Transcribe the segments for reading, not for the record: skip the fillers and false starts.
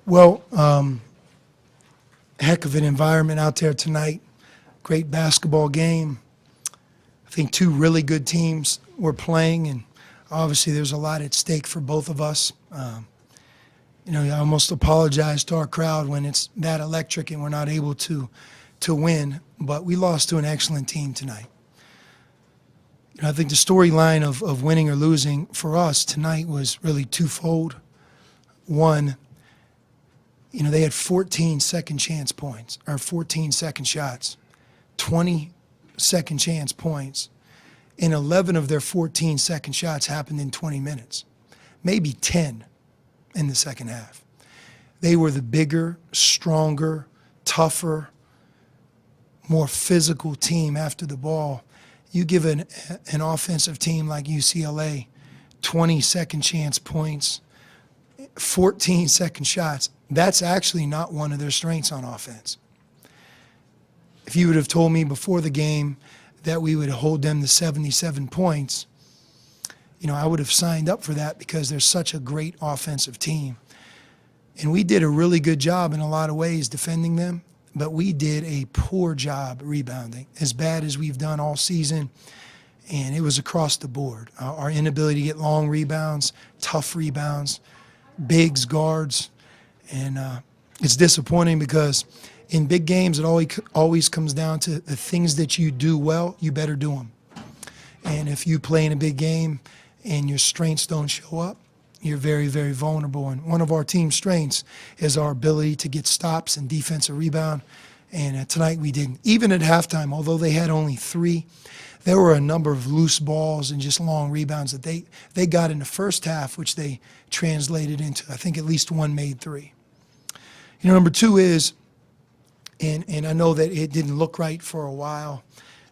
Well, heck of an environment out there tonight. Great basketball game. I think two really good teams were playing, and obviously there's a lot at stake for both of us. I almost apologize to our crowd when it's that electric and we're not able to win, but we lost to an excellent team tonight. I think the storyline of winning or losing for us tonight was really twofold. One, they had 14 second chance points, or 14 second shots, 20 second chance points, and 11 of their 14 second shots happened in 20 minutes, maybe 10 in the second half. They were the bigger, stronger, tougher, more physical team after the ball. You give an offensive team like UCLA 20 second chance points, 14 second shots. That's actually not one of their strengths on offense. If you would have told me before the game that we would hold them to 77 points, I would have signed up for that because they're such a great offensive team. And we did a really good job in a lot of ways defending them, but we did a poor job rebounding, as bad as we've done all season, and it was across the board. Our inability to get long rebounds, tough rebounds, bigs, guards, and it's disappointing because in big games it always comes down to the things that you do well, you better do them. And if you play in a big game and your strengths don't show up, you're very, very vulnerable. And one of our team's strengths is our ability to get stops and defensive rebound. And tonight we didn't. Even at halftime, although they had only 3, there were a number of loose balls and just long rebounds that they got in the first half, which they translated into, I think, at least one made 3. Number 2 is, and I know that it didn't look right for a while,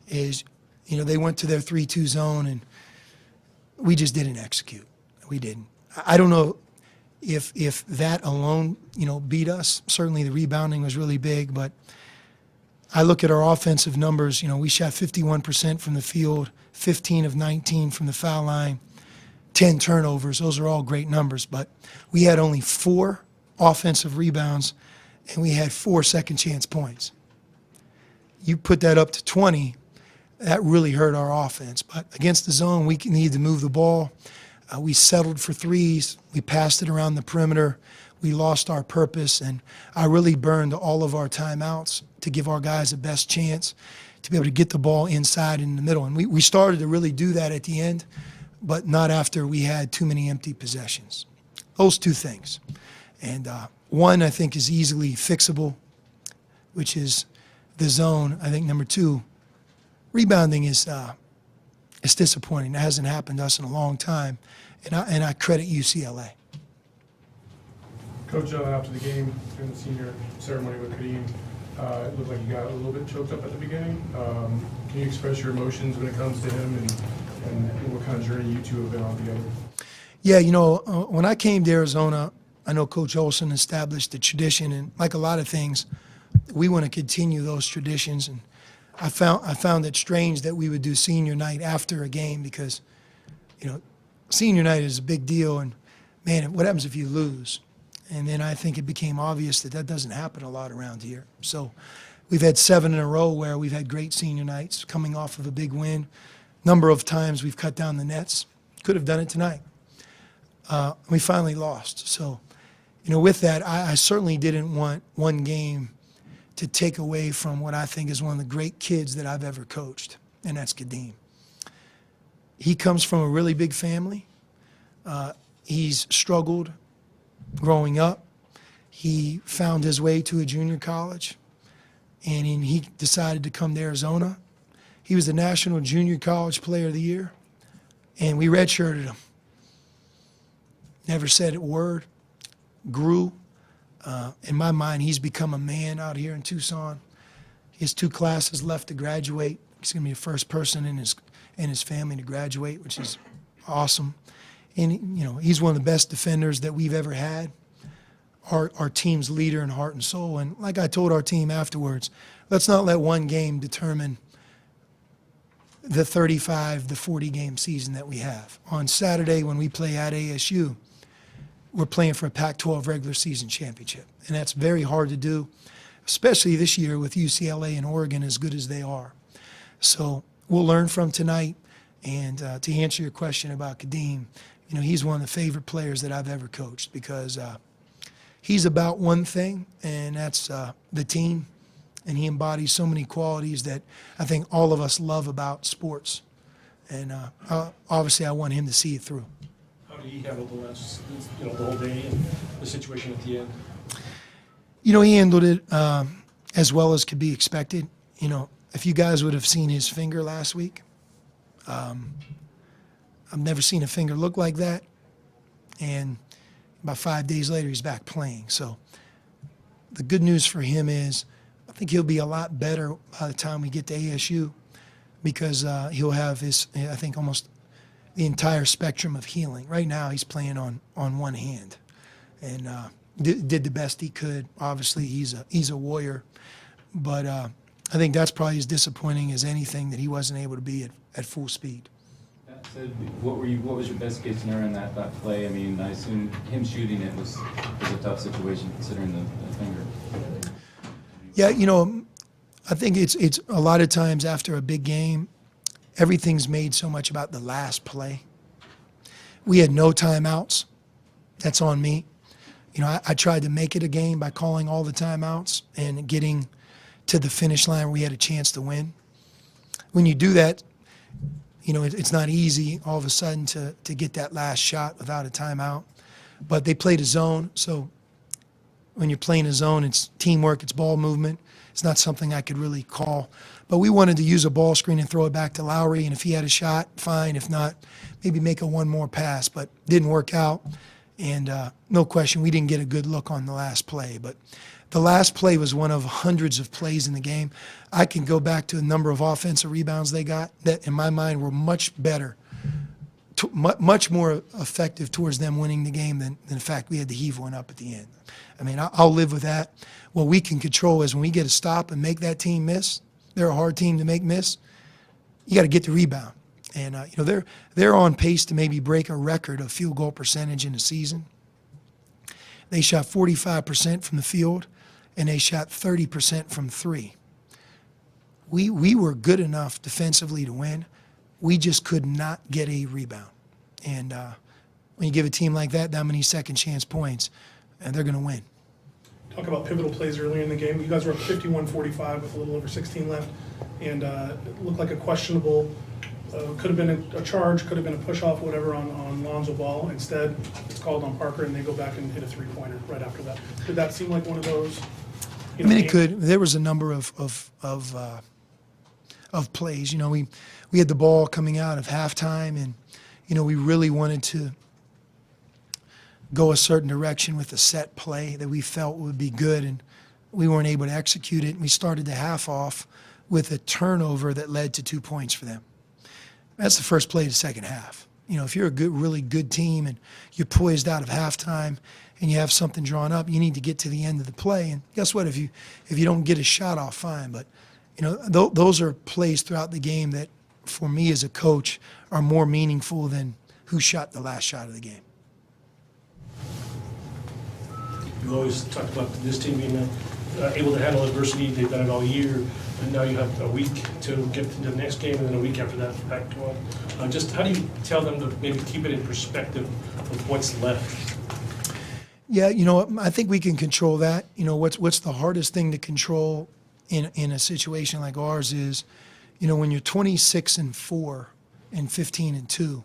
is, they went to their 3-2 zone and we just didn't execute. We didn't. I don't know if that alone, beat us. Certainly the rebounding was really big, but I look at our offensive numbers. We shot 51% from the field, 15 of 19 from the foul line, 10 turnovers. Those are all great numbers, but we had only 4 offensive rebounds and we had 4 second chance points. You put that up to 20, that really hurt our offense. But against the zone, we needed to move the ball. We settled for threes. We passed it around the perimeter. We lost our purpose, and I really burned all of our timeouts to give our guys the best chance to be able to get the ball inside in the middle. And we started to really do that at the end, but not after we had too many empty possessions. Those 2 things. And one, I think, is easily fixable, which is the zone. I think number 2, rebounding is it's disappointing. It hasn't happened to us in a long time, and I credit UCLA. Coach, after the game, during the senior ceremony with Kadeem, it looked like you got a little bit choked up at the beginning. Can you express your emotions when it comes to him and what kind of journey you two have been on together? Yeah, when I came to Arizona, I know Coach Olson established a tradition, and like a lot of things, we want to continue those traditions. And I found it strange that we would do senior night after a game because, senior night is a big deal, and man, what happens if you lose? And then I think it became obvious that doesn't happen a lot around here. So we've had 7 in a row where we've had great senior nights coming off of a big win. Number of times we've cut down the nets. Could have done it tonight. We finally lost. So, with that, I certainly didn't want one game to take away from what I think is one of the great kids that I've ever coached, and that's Kadeem. He comes from a really big family. He's struggled growing up. He found his way to a junior college, and he decided to come to Arizona. He was the National Junior College Player of the Year, and we redshirted him. Never said a word, grew. In my mind, he's become a man out here in Tucson. He has 2 classes left to graduate. He's going to be the first person in his family to graduate, which is awesome. And he's one of the best defenders that we've ever had. Our team's leader in heart and soul. And like I told our team afterwards, let's not let one game determine the 35 to 40 game season that we have. On Saturday when we play at ASU, we're playing for a Pac-12 regular season championship, and that's very hard to do, especially this year with UCLA and Oregon as good as they are. So we'll learn from tonight. And to answer your question about Kadeem, he's one of the favorite players that I've ever coached because he's about one thing, and that's the team. And he embodies so many qualities that I think all of us love about sports. And obviously, I want him to see it through. How did he handle the whole day and the situation at the end? He handled it as well as could be expected. If you guys would have seen his finger last week, I've never seen a finger look like that. And about 5 days later, he's back playing. So the good news for him is I think he'll be a lot better by the time we get to ASU because he'll have I think, almost the entire spectrum of healing. Right now, he's playing on one hand and did the best he could. Obviously, he's a warrior. But I think that's probably as disappointing as anything that he wasn't able to be at full speed. That said, what was your best case scenario in that play? I mean, I assume him shooting it was a tough situation considering the finger. Yeah, I think it's a lot of times after a big game, everything's made so much about the last play. We had no timeouts. That's on me. I tried to make it a game by calling all the timeouts and getting to the finish line where we had a chance to win. When you do that, it's not easy all of a sudden to get that last shot without a timeout. But they played a zone, so when you're playing a zone, it's teamwork, it's ball movement. It's not something I could really call. But we wanted to use a ball screen and throw it back to Lowry, and if he had a shot, fine. If not, maybe make a one more pass. But didn't work out, and no question, we didn't get a good look on the last play. But the last play was one of hundreds of plays in the game. I can go back to a number of offensive rebounds they got that, in my mind, were much better, much more effective towards them winning the game than the fact we had to heave one up at the end. I mean, I'll live with that. What we can control is when we get a stop and make that team miss, they're a hard team to make miss, you got to get the rebound. And, they're on pace to maybe break a record of field goal percentage in the season. They shot 45% from the field, and they shot 30% from three. We were good enough defensively to win. We just could not get a rebound. And when you give a team like that many second chance points, and they're going to win. Talk about pivotal plays earlier in the game. You guys were up 51-45 with a little over 16 left, and it looked like a questionable, could have been a charge, could have been a push-off, whatever, on Lonzo Ball. Instead, it's called on Parker, and they go back and hit a three-pointer right after that. Did that seem like one of those? It could. There was a number of plays. We had the ball coming out of halftime, and we really wanted to go a certain direction with a set play that we felt would be good, and we weren't able to execute it. And we started the half off with a turnover that led to 2 points for them. That's the first play of the second half. If you're a really good team and you're poised out of halftime and you have something drawn up, you need to get to the end of the play. And guess what? If you don't get a shot off, fine. But those are plays throughout the game that, for me as a coach, are more meaningful than who shot the last shot of the game. You've always talked about this team being able to handle adversity. They've done it all year, and now you have a week to get to the next game, and then a week after that, Pac-12. Just how do you tell them to maybe keep it in perspective of what's left? Yeah, I think we can control that. What's the hardest thing to control in a situation like ours is, when you're 26-4 and 15-2,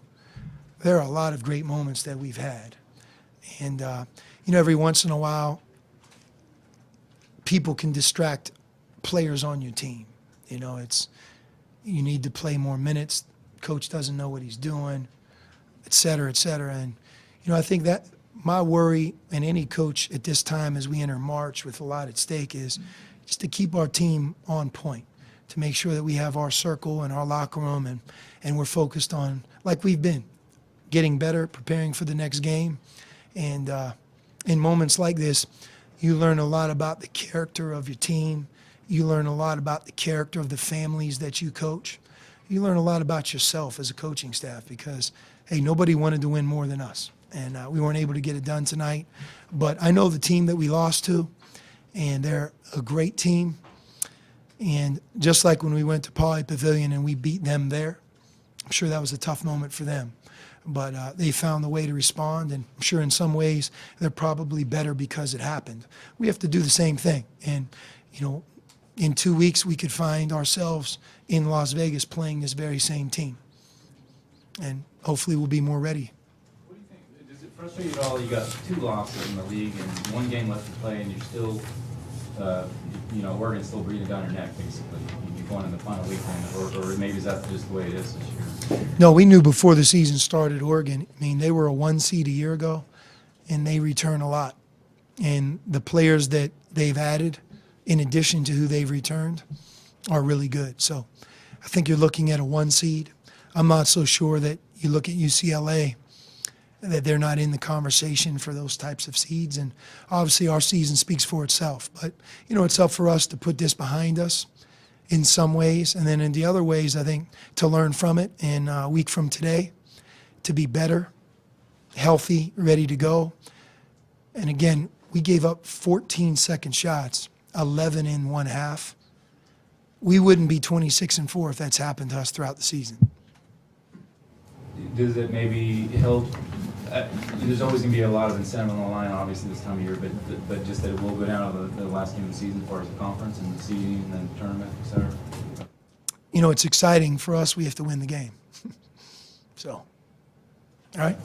there are a lot of great moments that we've had. And, every once in a while, people can distract players on your team. You need to play more minutes. Coach doesn't know what he's doing, et cetera, et cetera. And, I think that my worry, and any coach at this time as we enter March with a lot at stake, is just to keep our team on point, to make sure that we have our circle and our locker room and we're focused on, like we've been, getting better, preparing for the next game. And in moments like this, you learn a lot about the character of your team. You learn a lot about the character of the families that you coach. You learn a lot about yourself as a coaching staff because, hey, nobody wanted to win more than us. and we weren't able to get it done tonight. But I know the team that we lost to, and they're a great team. And just like when we went to Pauley Pavilion and we beat them there, I'm sure that was a tough moment for them. But they found the way to respond, and I'm sure in some ways they're probably better because it happened. We have to do the same thing. And, you know, in 2 weeks we could find ourselves in Las Vegas playing this very same team. And hopefully we'll be more ready. What do you think? Does it frustrate you at all? You got 2 losses in the league and 1 game left to play, and you're still, you know, Oregon's still breathing down your neck, basically. You're going in the final weekend, or maybe is that just the way it is this year? No, we knew before the season started, Oregon, I mean, they were a 1 seed a year ago, and they return a lot. And the players that they've added, in addition to who they've returned, are really good. So I think you're looking at a 1 seed. I'm not so sure that you look at UCLA, that they're not in the conversation for those types of seeds. And obviously our season speaks for itself. But, you know, it's up for us to put this behind us in some ways. And then in the other ways, I think, to learn from it. And a week from today, to be better, healthy, ready to go. And again, we gave up 14 second shots, 11 in 1 half. We wouldn't be 26-4 if that's happened to us throughout the season. Does it maybe help? There's always going to be a lot of incentive on the line, obviously, this time of year, but just that it will go down to the last game of the season as far as the conference and the seeding and then the tournament, et cetera? You know, it's exciting for us. We have to win the game. So, all right.